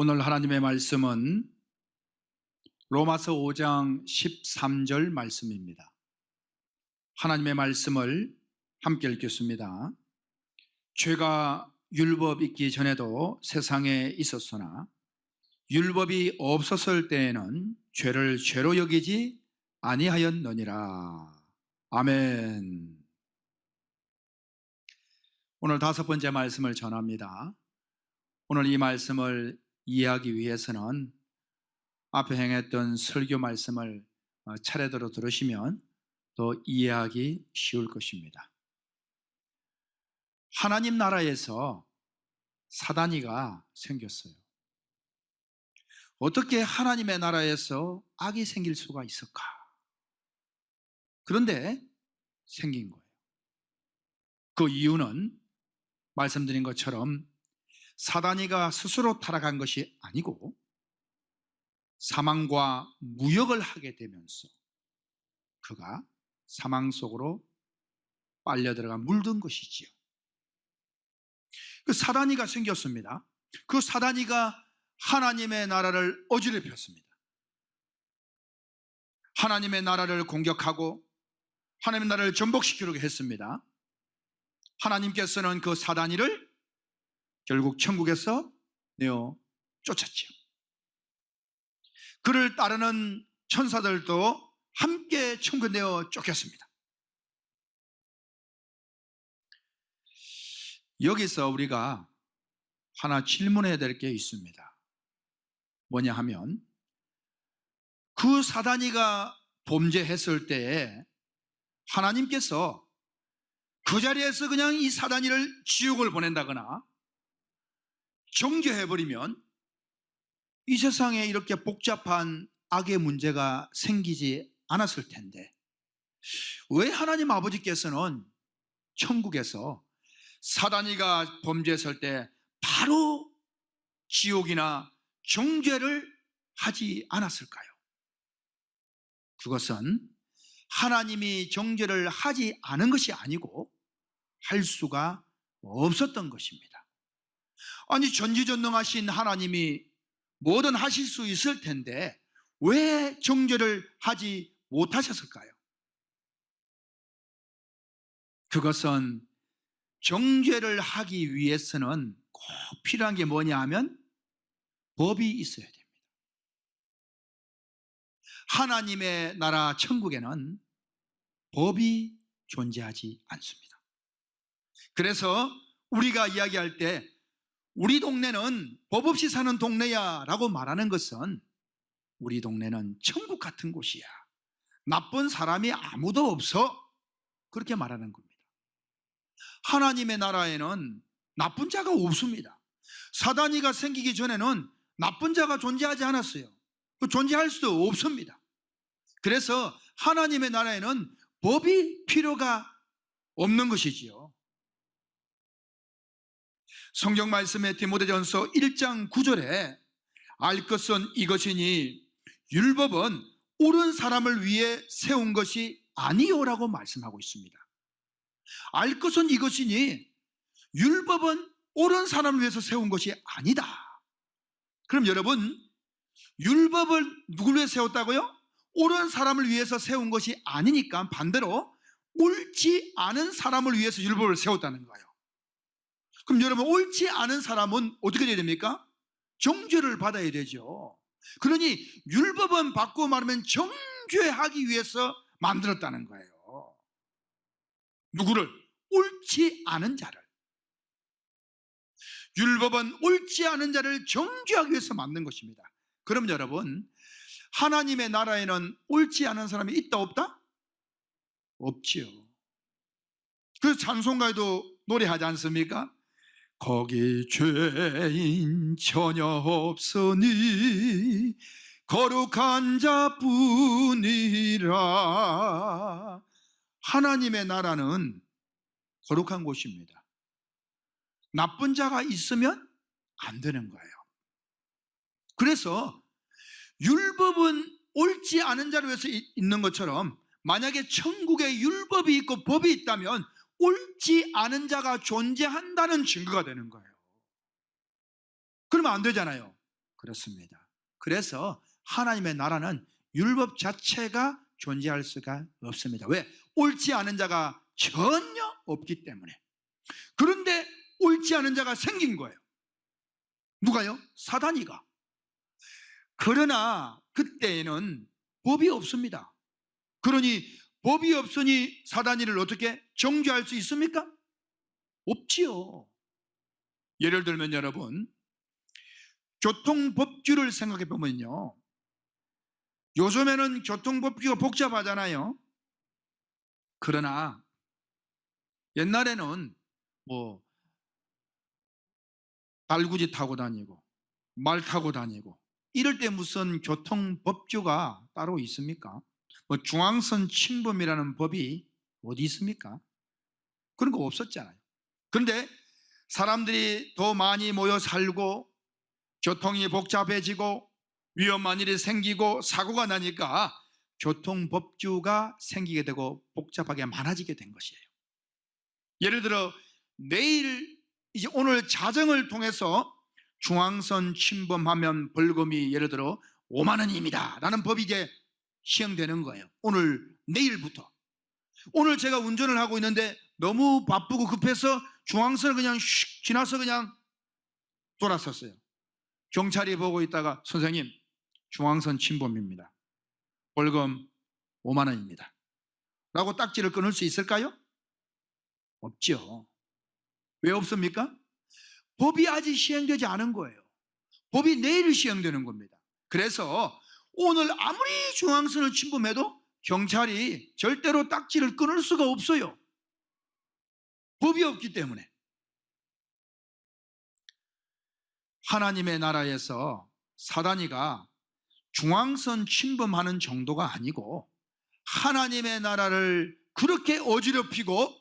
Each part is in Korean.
오늘 하나님의 말씀은 로마서 5장 13절 말씀입니다. 하나님의 말씀을 함께 읽겠습니다. 죄가 율법 있기 전에도 세상에 있었으나 율법이 없었을 때에는 죄를 죄로 여기지 아니하였느니라. 아멘. 오늘 다섯 번째 말씀을 전합니다. 오늘 이 말씀을 이해하기 위해서는 앞에 행했던 설교 말씀을 차례대로 들으시면 더 이해하기 쉬울 것입니다. 하나님 나라에서 사단이가 생겼어요. 어떻게 하나님의 나라에서 악이 생길 수가 있을까? 그런데 생긴 거예요. 그 이유는 말씀드린 것처럼 사단이가 스스로 타락한 것이 아니고 사망과 무역을 하게 되면서 그가 사망 속으로 빨려 들어가 물든 것이지요. 그 사단이가 생겼습니다. 그 사단이가 하나님의 나라를 어지럽혔습니다. 하나님의 나라를 공격하고 하나님의 나라를 전복시키려고 했습니다. 하나님께서는 그 사단이를 결국 천국에서 내어 쫓았지요. 그를 따르는 천사들도 함께 천국에 내어 쫓겼습니다. 여기서 우리가 하나 질문해야 될 게 있습니다. 뭐냐 하면 그 사단이가 범죄했을 때에 하나님께서 그 자리에서 그냥 이 사단이를 지옥을 보낸다거나 정죄해버리면 이 세상에 이렇게 복잡한 악의 문제가 생기지 않았을 텐데 왜 하나님 아버지께서는 천국에서 사단이가 범죄했을 때 바로 지옥이나 정죄를 하지 않았을까요? 그것은 하나님이 정죄를 하지 않은 것이 아니고 할 수가 없었던 것입니다. 아니 전지전능하신 하나님이 뭐든 하실 수 있을 텐데 왜 정죄를 하지 못하셨을까요? 그것은 정죄를 하기 위해서는 꼭 필요한 게 뭐냐 하면 법이 있어야 됩니다. 하나님의 나라 천국에는 법이 존재하지 않습니다. 그래서 우리가 이야기할 때 우리 동네는 법 없이 사는 동네야 라고 말하는 것은 우리 동네는 천국 같은 곳이야, 나쁜 사람이 아무도 없어, 그렇게 말하는 겁니다. 하나님의 나라에는 나쁜 자가 없습니다. 사단이가 생기기 전에는 나쁜 자가 존재하지 않았어요. 존재할 수도 없습니다. 그래서 하나님의 나라에는 법이 필요가 없는 것이지요. 성경 말씀에 디모데전서 1장 9절에 알 것은 이것이니 율법은 옳은 사람을 위해 세운 것이 아니요라고 말씀하고 있습니다. 알 것은 이것이니 율법은 옳은 사람을 위해서 세운 것이 아니다. 그럼 여러분, 율법을 누구를 위해 세웠다고요? 옳은 사람을 위해서 세운 것이 아니니까 반대로 옳지 않은 사람을 위해서 율법을 세웠다는 거예요. 그럼 여러분, 옳지 않은 사람은 어떻게 돼야 됩니까? 정죄를 받아야 되죠. 그러니 율법은 바꾸어 말하면 정죄하기 위해서 만들었다는 거예요. 누구를? 옳지 않은 자를. 율법은 옳지 않은 자를 정죄하기 위해서 만든 것입니다. 그럼 여러분, 하나님의 나라에는 옳지 않은 사람이 있다 없다? 없지요. 그래서 찬송가에도 노래하지 않습니까? 거기 죄인 전혀 없으니 거룩한 자뿐이라. 하나님의 나라는 거룩한 곳입니다. 나쁜 자가 있으면 안 되는 거예요. 그래서 율법은 옳지 않은 자를 위해서 있는 것처럼 만약에 천국에 율법이 있고 법이 있다면 옳지 않은 자가 존재한다는 증거가 되는 거예요. 그러면 안 되잖아요. 그렇습니다. 그래서 하나님의 나라는 율법 자체가 존재할 수가 없습니다. 왜? 옳지 않은 자가 전혀 없기 때문에. 그런데 옳지 않은 자가 생긴 거예요. 누가요? 사단이가. 그러나 그때에는 법이 없습니다. 그러니 법이 없으니 사단이를 어떻게 정죄할 수 있습니까? 없지요. 예를 들면 여러분, 교통법규를 생각해 보면요, 요즘에는 교통법규가 복잡하잖아요. 그러나 옛날에는 뭐 달구지 타고 다니고 말 타고 다니고 이럴 때 무슨 교통법규가 따로 있습니까? 뭐 중앙선 침범이라는 법이 어디 있습니까? 그런 거 없었잖아요. 그런데 사람들이 더 많이 모여 살고 교통이 복잡해지고 위험한 일이 생기고 사고가 나니까 교통법규가 생기게 되고 복잡하게 많아지게 된 것이에요. 예를 들어 내일 이제 오늘 자정을 통해서 중앙선 침범하면 벌금이 예를 들어 5만 원입니다 라는 법이 이제 시행되는 거예요. 내일부터. 오늘 제가 운전을 하고 있는데 너무 바쁘고 급해서 중앙선을 그냥 슉 지나서 그냥 돌아섰어요. 경찰이 보고 있다가 선생님 중앙선 침범입니다. 벌금 5만 원입니다 라고 딱지를 끊을 수 있을까요? 없죠. 왜 없습니까? 법이 아직 시행되지 않은 거예요. 법이 내일 시행되는 겁니다. 그래서 오늘 아무리 중앙선을 침범해도 경찰이 절대로 딱지를 끊을 수가 없어요. 법이 없기 때문에. 하나님의 나라에서 사단이가 중앙선 침범하는 정도가 아니고 하나님의 나라를 그렇게 어지럽히고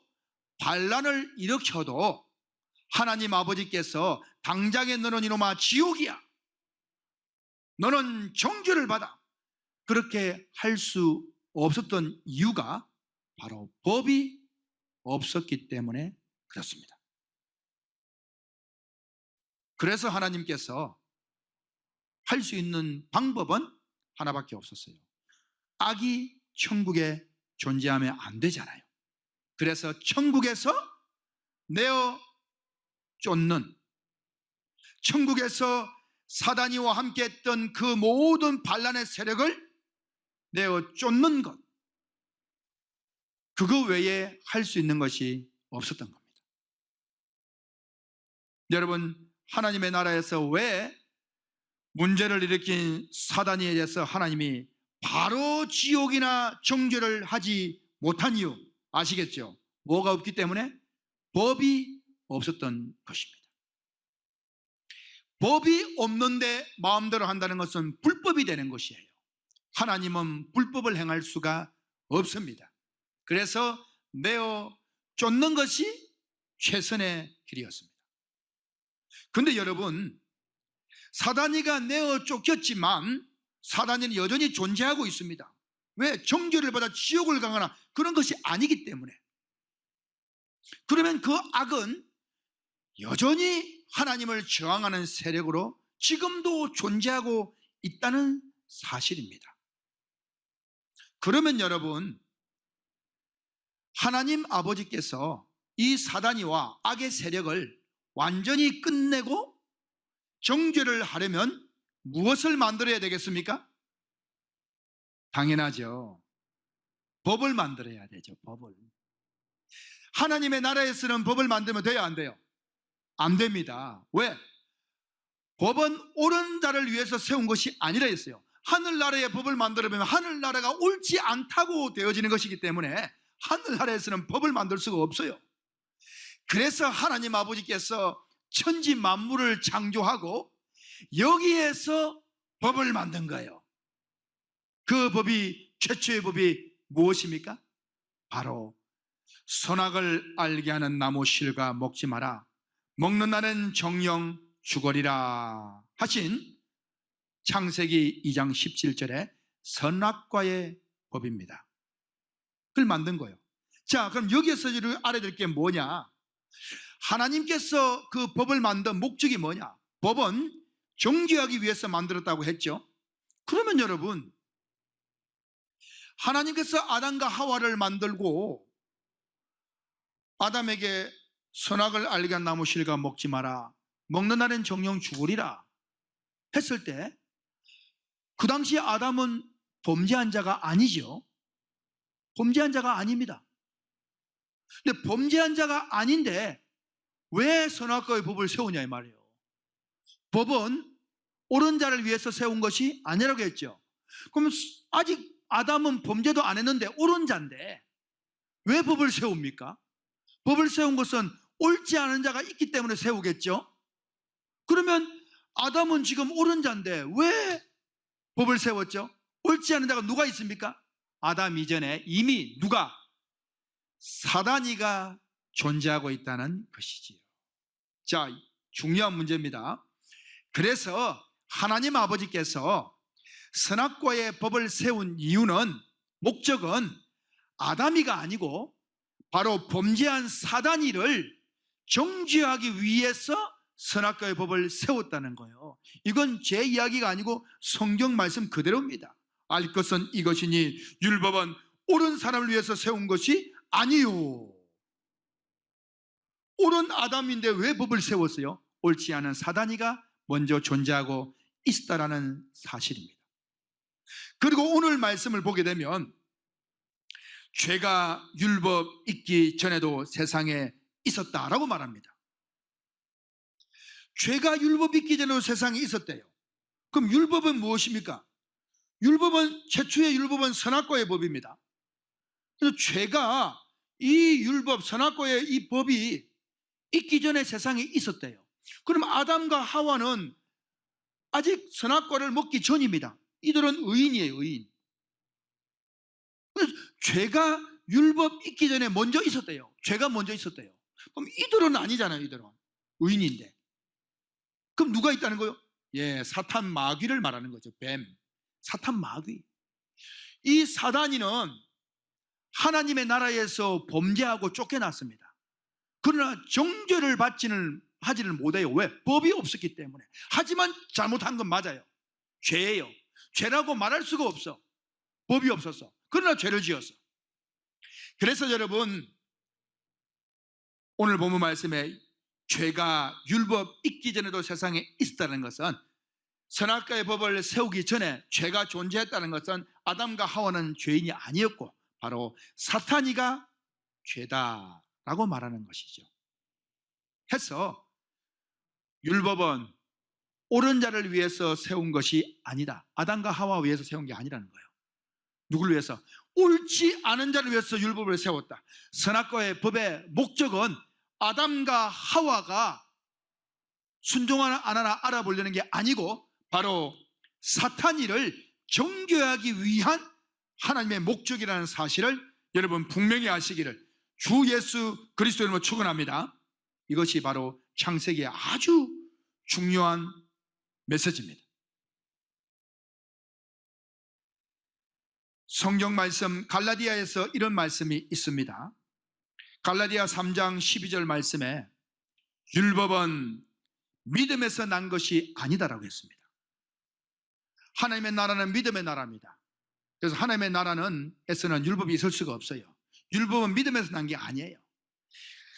반란을 일으켜도 하나님 아버지께서 당장에 너는 이놈아 지옥이야, 너는 정죄를 받아, 그렇게 할 수 없었던 이유가 바로 법이 없었기 때문에 그렇습니다. 그래서 하나님께서 할 수 있는 방법은 하나밖에 없었어요. 악이 천국에 존재하면 안 되잖아요. 그래서 천국에서 내어 쫓는, 천국에서 사단이와 함께 했던 그 모든 반란의 세력을 내어 쫓는 것, 그거 외에 할 수 있는 것이 없었던 겁니다. 여러분, 하나님의 나라에서 왜 문제를 일으킨 사단에 대해서 하나님이 바로 지옥이나 정죄를 하지 못한 이유 아시겠죠? 뭐가 없기 때문에? 법이 없었던 것입니다. 법이 없는데 마음대로 한다는 것은 불법이 되는 것이에요. 하나님은 불법을 행할 수가 없습니다. 그래서 내어 쫓는 것이 최선의 길이었습니다. 그런데 여러분, 사단이가 내어 쫓겼지만 사단이는 여전히 존재하고 있습니다. 왜? 정죄를 받아 지옥을 가거나 그런 것이 아니기 때문에. 그러면 그 악은 여전히 하나님을 저항하는 세력으로 지금도 존재하고 있다는 사실입니다. 그러면 여러분, 하나님 아버지께서 이 사단이와 악의 세력을 완전히 끝내고 정죄를 하려면 무엇을 만들어야 되겠습니까? 당연하죠. 법을 만들어야 되죠. 법을. 하나님의 나라에서는 법을 만들면 돼요, 안 돼요? 안 됩니다. 왜? 법은 옳은 자를 위해서 세운 것이 아니라 했어요. 하늘나라의 법을 만들어보면 하늘나라가 옳지 않다고 되어지는 것이기 때문에 하늘나라에서는 법을 만들 수가 없어요. 그래서 하나님 아버지께서 천지 만물을 창조하고 여기에서 법을 만든 거예요. 그 법이, 최초의 법이 무엇입니까? 바로 선악을 알게 하는 나무 실과 먹지 마라, 먹는 날은 정령 죽으리라 하신 창세기 2장 17절에 선악과의 법입니다. 그걸 만든 거예요. 자, 그럼 여기에서 알아야 될 게 뭐냐? 하나님께서 그 법을 만든 목적이 뭐냐? 법은 정죄하기 위해서 만들었다고 했죠. 그러면 여러분, 하나님께서 아담과 하와를 만들고 아담에게 선악을 알게 한 나무 실과 먹지 마라, 먹는 날엔 정령 죽으리라 했을 때 그 당시 아담은 범죄한 자가 아니죠. 범죄한 자가 아닙니다. 근데 범죄한 자가 아닌데 왜 선악과의 법을 세우냐 이 말이에요. 법은 옳은 자를 위해서 세운 것이 아니라고 했죠. 그럼 아직 아담은 범죄도 안 했는데 옳은 자인데 왜 법을 세웁니까? 법을 세운 것은 옳지 않은 자가 있기 때문에 세우겠죠. 그러면 아담은 지금 옳은 자인데 왜 법을 세웠죠? 옳지 않은 자가 누가 있습니까? 아담 이전에 이미 누가? 사단이가 존재하고 있다는 것이지요. 자, 중요한 문제입니다. 그래서 하나님 아버지께서 선악과의 법을 세운 이유는, 목적은 아담이가 아니고 바로 범죄한 사단이를 정죄하기 위해서 선악과의 법을 세웠다는 거예요. 이건 제 이야기가 아니고 성경 말씀 그대로입니다. 알 것은 이것이니 율법은 옳은 사람을 위해서 세운 것이 아니요. 옳은 아담인데 왜 법을 세웠어요? 옳지 않은 사단이가 먼저 존재하고 있다라는 사실입니다. 그리고 오늘 말씀을 보게 되면 죄가 율법 있기 전에도 세상에 있었다라고 말합니다. 죄가 율법 있기 전에도 세상에 있었대요. 그럼 율법은 무엇입니까? 최초의 율법은 선악과의 법입니다. 그래서 죄가 이 율법, 선악과의 이 법이 있기 전에 세상에 있었대요. 그럼 아담과 하와는 아직 선악과를 먹기 전입니다. 이들은 의인이에요, 의인. 그래서 죄가 율법 있기 전에 먼저 있었대요. 죄가 먼저 있었대요. 그럼 이들은 아니잖아요, 이들은. 의인인데. 그럼 누가 있다는 거예요? 예, 사탄 마귀를 말하는 거죠. 뱀, 사탄 마귀. 이 사단이는 하나님의 나라에서 범죄하고 쫓겨났습니다. 그러나 정죄를 하지를 못해요. 왜? 법이 없었기 때문에. 하지만 잘못한 건 맞아요. 죄예요. 죄라고 말할 수가 없어. 법이 없었어. 그러나 죄를 지었어. 그래서 여러분, 오늘 본문 말씀에 죄가 율법 있기 전에도 세상에 있었다는 것은, 선악과의 법을 세우기 전에 죄가 존재했다는 것은 아담과 하와는 죄인이 아니었고 바로 사탄이가 죄다라고 말하는 것이죠. 해서 율법은 옳은 자를 위해서 세운 것이 아니다. 아담과 하와 위해서 세운 게 아니라는 거예요. 누구를 위해서? 옳지 않은 자를 위해서 율법을 세웠다. 선악과의 법의 목적은 아담과 하와가 순종하나 안 하나 알아보려는 게 아니고 바로 사탄이를 정죄하기 위한 하나님의 목적이라는 사실을 여러분 분명히 아시기를 주 예수 그리스도 이름으로 축원합니다. 이것이 바로 창세기의 아주 중요한 메시지입니다. 성경 말씀 갈라디아에서 이런 말씀이 있습니다. 갈라디아 3장 12절 말씀에 율법은 믿음에서 난 것이 아니다라고 했습니다. 하나님의 나라는 믿음의 나라입니다. 그래서 하나님의 나라에서는 율법이 있을 수가 없어요. 율법은 믿음에서 난 게 아니에요.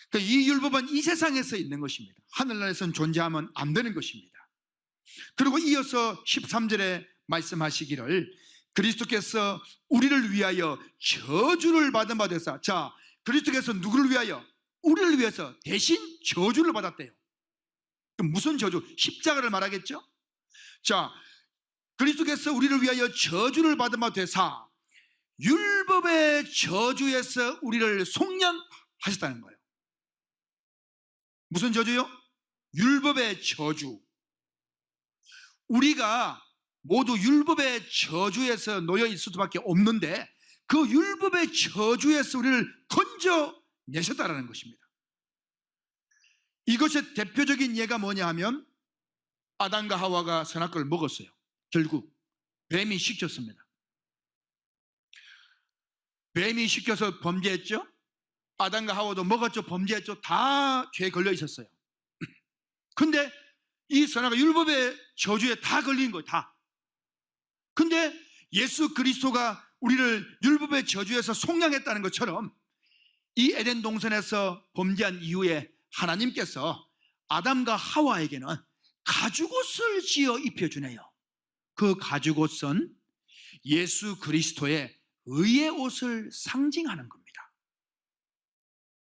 그러니까 이 율법은 이 세상에서 있는 것입니다. 하늘나라에서는 존재하면 안 되는 것입니다. 그리고 이어서 13절에 말씀하시기를 그리스도께서 우리를 위하여 저주를 받은 바 되사. 자, 그리스도께서 누구를 위하여? 우리를 위해서 대신 저주를 받았대요. 무슨 저주? 십자가를 말하겠죠? 자, 그리스도께서 우리를 위하여 저주를 받은 바 되사 율법의 저주에서 우리를 속량하셨다는 거예요. 무슨 저주요? 율법의 저주. 우리가 모두 율법의 저주에서 놓여 있을 수밖에 없는데 그 율법의 저주에서 우리를 건져내셨다는 것입니다. 이것의 대표적인 예가 뭐냐 하면 아담과 하와가 선악과를 먹었어요. 결국 뱀이 시켰습니다. 뱀이 시켜서 범죄했죠. 아담과 하와도 먹었죠. 범죄했죠. 다 죄에 걸려 있었어요. 근데 이 선악과 율법의 저주에 다 걸린 거예요. 다. 근데 예수 그리스도가 우리를 율법의 저주에서 속량했다는 것처럼 이 에덴 동산에서 범죄한 이후에 하나님께서 아담과 하와에게는 가죽옷을 지어 입혀주네요. 그 가죽옷은 예수 그리스도의 의의 옷을 상징하는 겁니다.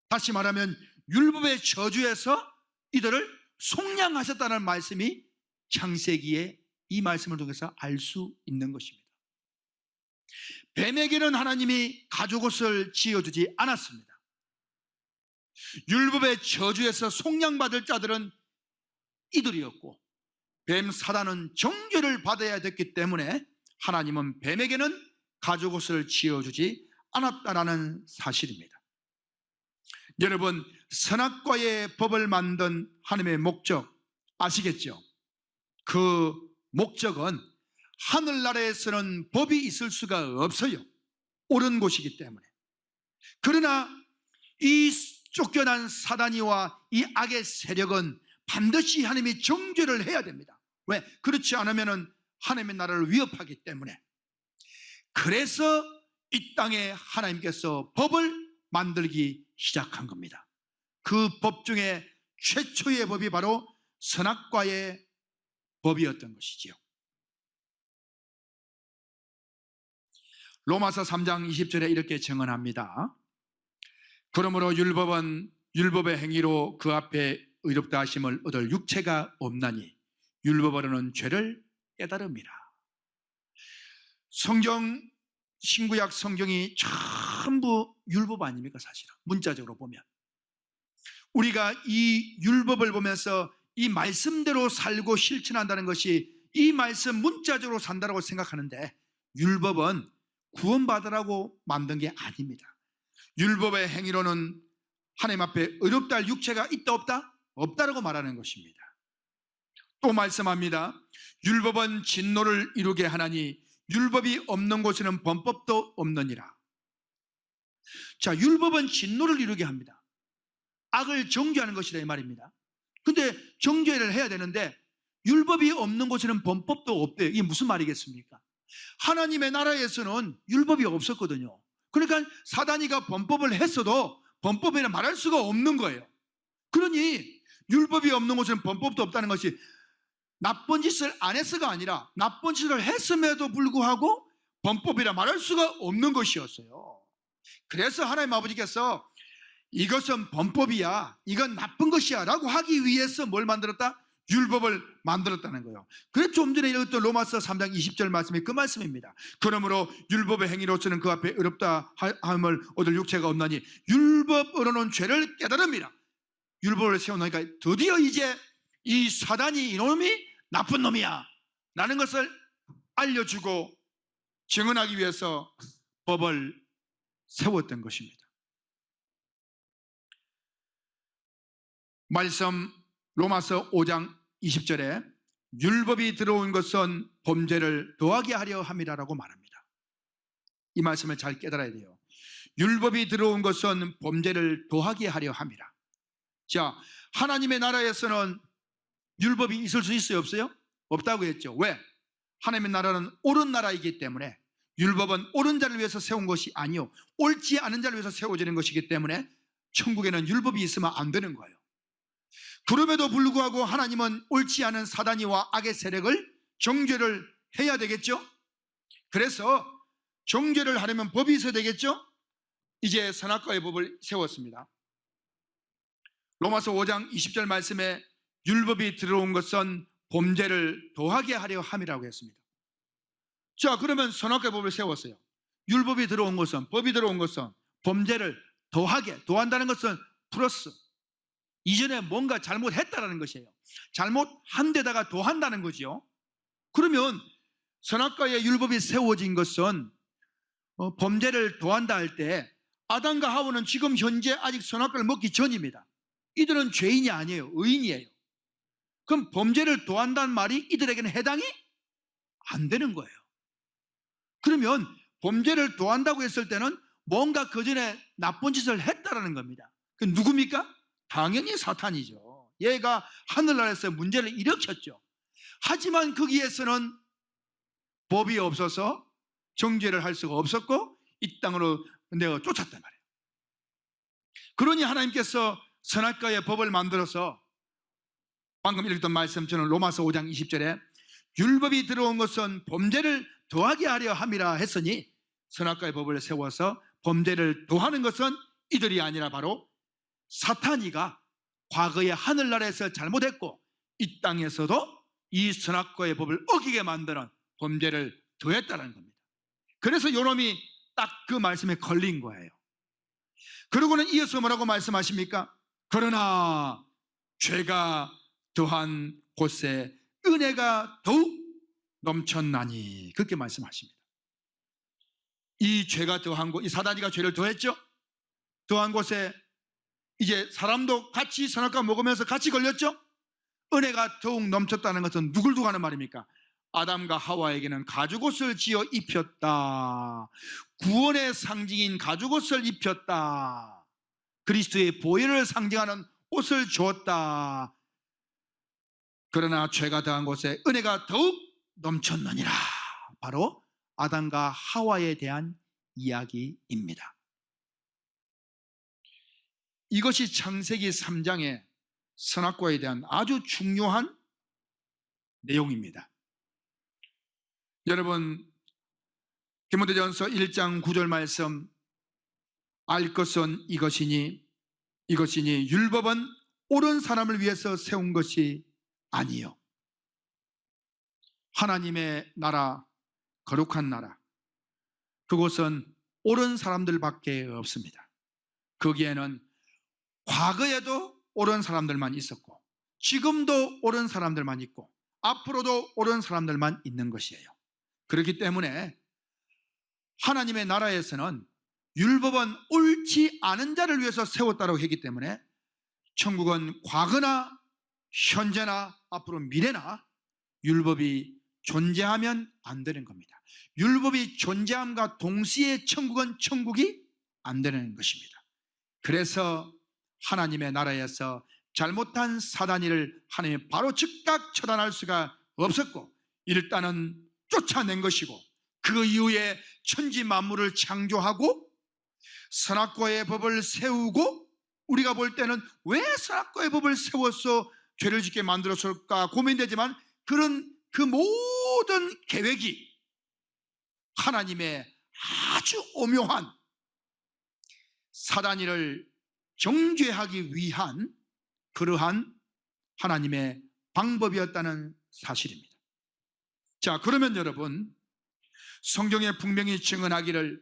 다시 말하면 율법의 저주에서 이들을 속량하셨다는 말씀이 창세기에 이 말씀을 통해서 알 수 있는 것입니다. 뱀에게는 하나님이 가죽옷을 지어주지 않았습니다. 율법의 저주에서 속량받을 자들은 이들이었고 뱀 사단은 정죄를 받아야 됐기 때문에 하나님은 뱀에게는 가죽옷을 지어주지 않았다라는 사실입니다. 여러분, 선악과의 법을 만든 하나님의 목적 아시겠죠? 그 목적은 하늘나라에서는 법이 있을 수가 없어요. 옳은 곳이기 때문에. 그러나 이 쫓겨난 사단이와 이 악의 세력은 반드시 하나님이 정죄를 해야 됩니다. 왜? 그렇지 않으면 하나님의 나라를 위협하기 때문에. 그래서 이 땅에 하나님께서 법을 만들기 시작한 겁니다. 그 법 중에 최초의 법이 바로 선악과의 법이었던 것이지요. 로마서 3장 20절에 이렇게 증언합니다. 그러므로 율법은 율법의 행위로 그 앞에 의롭다 하심을 얻을 육체가 없나니 율법으로는 죄를 깨달음이라. 성경, 신구약 성경이 전부 율법 아닙니까? 사실은 문자적으로 보면 우리가 이 율법을 보면서 이 말씀대로 살고 실천한다는 것이 이 말씀 문자적으로 산다고 생각하는데 율법은 구원받으라고 만든 게 아닙니다. 율법의 행위로는 하나님 앞에 의롭다 할 육체가 있다 없다? 없다라고 말하는 것입니다. 또 말씀합니다. 율법은 진노를 이루게 하나니 율법이 없는 곳에는 범법도 없느니라. 자, 율법은 진노를 이루게 합니다. 악을 정죄하는 것이라 이 말입니다. 근데 정죄를 해야 되는데 율법이 없는 곳에는 범법도 없대요. 이게 무슨 말이겠습니까? 하나님의 나라에서는 율법이 없었거든요. 그러니까 사단이가 범법을 했어도 범법이라 말할 수가 없는 거예요. 그러니 율법이 없는 곳에는 범법도 없다는 것이 나쁜 짓을 안 했어가 아니라 나쁜 짓을 했음에도 불구하고 범법이라 말할 수가 없는 것이었어요. 그래서 하나님 아버지께서 이것은 범법이야, 이건 나쁜 것이야 라고 하기 위해서 뭘 만들었다? 율법을 만들었다는 거예요. 그래서 좀 전에 읽었던 로마서 3장 20절 말씀이 그 말씀입니다. 그러므로 율법의 행위로서는 그 앞에 의롭다 함을 얻을 육체가 없나니 율법으로는 죄를 깨달음이라. 율법을 세워놓으니까 드디어 이제 이 사단이 이놈이 나쁜 놈이야 라는 것을 알려주고 증언하기 위해서 법을 세웠던 것입니다. 말씀 로마서 5장 20절에 율법이 들어온 것은 범죄를 더하게 하려 함이라고 말합니다. 이 말씀을 잘 깨달아야 돼요. 율법이 들어온 것은 범죄를 더하게 하려 함이라. 자, 하나님의 나라에서는 율법이 있을 수 있어요? 없어요? 없다고 했죠. 왜? 하나님의 나라는 옳은 나라이기 때문에 율법은 옳은 자를 위해서 세운 것이 아니요 옳지 않은 자를 위해서 세워지는 것이기 때문에 천국에는 율법이 있으면 안 되는 거예요. 그럼에도 불구하고 하나님은 옳지 않은 사단이와 악의 세력을 정죄를 해야 되겠죠. 그래서 정죄를 하려면 법이 있어야 되겠죠. 이제 선악과의 법을 세웠습니다. 로마서 5장 20절 말씀에 율법이 들어온 것은 범죄를 더하게 하려 함이라고 했습니다. 자, 그러면 선악과의 법을 세웠어요. 율법이 들어온 것은, 법이 들어온 것은 범죄를 더한다는 것은 플러스, 이전에 뭔가 잘못했다라는 것이에요. 잘못한 데다가 더한다는 거죠. 그러면 선악과의 율법이 세워진 것은 범죄를 더한다 할 때 아담과 하와는 지금 현재 아직 선악과를 먹기 전입니다. 이들은 죄인이 아니에요. 의인이에요. 그럼 범죄를 더한다는 말이 이들에게는 해당이 안 되는 거예요. 그러면 범죄를 더한다고 했을 때는 뭔가 그 전에 나쁜 짓을 했다라는 겁니다. 그 누굽니까? 당연히 사탄이죠. 얘가 하늘나라에서 문제를 일으켰죠. 하지만 거기에서는 법이 없어서 정죄를 할 수가 없었고 이 땅으로 내가 쫓았단 말이에요. 그러니 하나님께서 선악과의 법을 만들어서 방금 읽었던 말씀처럼 로마서 5장 20절에 율법이 들어온 것은 범죄를 더하게 하려 함이라 했으니 선악과의 법을 세워서 범죄를 더하는 것은 이들이 아니라 바로 사탄이가 과거에 하늘나라에서 잘못했고 이 땅에서도 이 선악과의 법을 어기게 만드는 범죄를 더했다는 겁니다. 그래서 요놈이 딱 그 말씀에 걸린 거예요. 그러고는 이어서 뭐라고 말씀하십니까? 그러나 죄가 더한 곳에 은혜가 더욱 넘쳤나니, 그렇게 말씀하십니다. 이 죄가 더한 곳, 이 사단이가 죄를 더했죠. 더한 곳에 이제 사람도 같이 선악과 먹으면서 같이 걸렸죠. 은혜가 더욱 넘쳤다는 것은 누굴 두고 하는 말입니까? 아담과 하와에게는 가죽옷을 지어 입혔다. 구원의 상징인 가죽옷을 입혔다. 그리스도의 보혈을 상징하는 옷을 주었다. 그러나 죄가 더한 곳에 은혜가 더욱 넘쳤느니라. 바로 아담과 하와에 대한 이야기입니다. 이것이 창세기 3장의 선악과에 대한 아주 중요한 내용입니다. 여러분, 디모데전서 1장 9절 말씀, 알 것은 이것이니 율법은 옳은 사람을 위해서 세운 것이 아니요 하나님의 나라, 거룩한 나라, 그곳은 옳은 사람들밖에 없습니다. 거기에는 과거에도 옳은 사람들만 있었고 지금도 옳은 사람들만 있고 앞으로도 옳은 사람들만 있는 것이에요. 그렇기 때문에 하나님의 나라에서는 율법은 옳지 않은 자를 위해서 세웠다고 했기 때문에 천국은 과거나 현재나 앞으로 미래나 율법이 존재하면 안 되는 겁니다. 율법이 존재함과 동시에 천국이 안 되는 것입니다. 그래서 하나님의 나라에서 잘못한 사단이를 하나님이 바로 즉각 처단할 수가 없었고 일단은 쫓아낸 것이고 그 이후에 천지 만물을 창조하고 선악과의 법을 세우고 우리가 볼 때는 왜 선악과의 법을 세워서 죄를 짓게 만들었을까 고민되지만 그 모든 계획이 하나님의 아주 오묘한 사단이를 정죄하기 위한 그러한 하나님의 방법이었다는 사실입니다. 자, 그러면 여러분, 성경에 분명히 증언하기를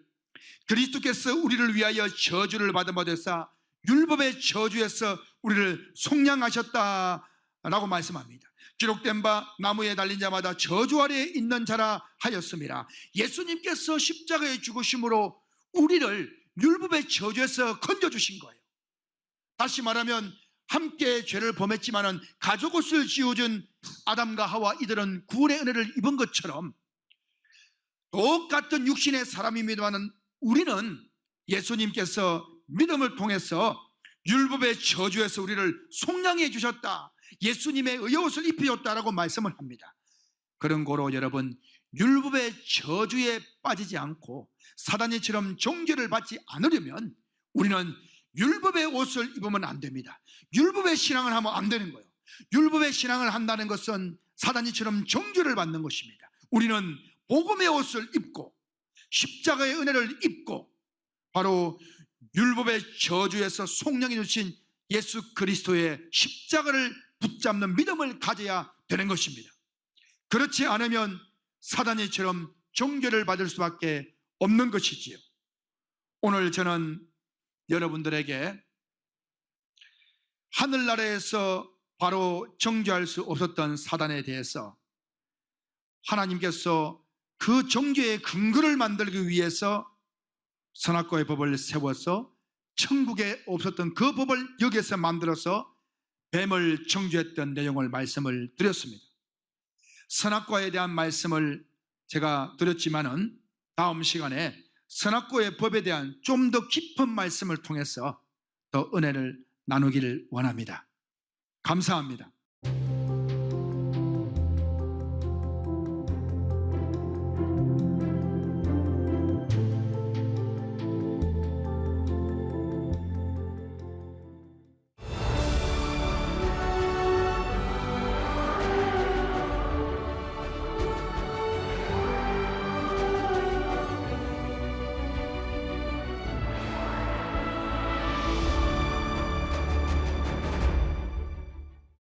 그리스도께서 우리를 위하여 저주를 받은 바 되사 율법의 저주에서 우리를 속량하셨다라고 말씀합니다. 기록된 바 나무에 달린 자마다 저주 아래에 있는 자라 하였습니다. 예수님께서 십자가에 죽으심으로 우리를 율법의 저주에서 건져주신 거예요. 다시 말하면 함께 죄를 범했지만은 가죽옷을 지어준 아담과 하와 이들은 구원의 은혜를 입은 것처럼 똑같은 육신의 사람입니다만 우리는 예수님께서 믿음을 통해서 율법의 저주에서 우리를 속량해 주셨다. 예수님의 의옷을 입혀줬다라고 말씀을 합니다. 그런 거로 여러분, 율법의 저주에 빠지지 않고 사단이처럼 정죄를 받지 않으려면 우리는 율법의 옷을 입으면 안 됩니다. 율법의 신앙을 하면 안 되는 거예요. 율법의 신앙을 한다는 것은 사단이처럼 정죄를 받는 것입니다. 우리는 복음의 옷을 입고 십자가의 은혜를 입고 바로 율법의 저주에서 속량해 주신 예수 그리스도의 십자가를 붙잡는 믿음을 가져야 되는 것입니다. 그렇지 않으면 사단이처럼 정죄를 받을 수밖에 없는 것이지요. 오늘 저는 여러분들에게 하늘나라에서 바로 정죄할 수 없었던 사단에 대해서 하나님께서 그 정죄의 근거를 만들기 위해서 선악과의 법을 세워서 천국에 없었던 그 법을 여기에서 만들어서 뱀을 정죄했던 내용을 말씀을 드렸습니다. 선악과에 대한 말씀을 제가 드렸지만은 다음 시간에 선악과의 법에 대한 좀 더 깊은 말씀을 통해서 더 은혜를 나누기를 원합니다. 감사합니다.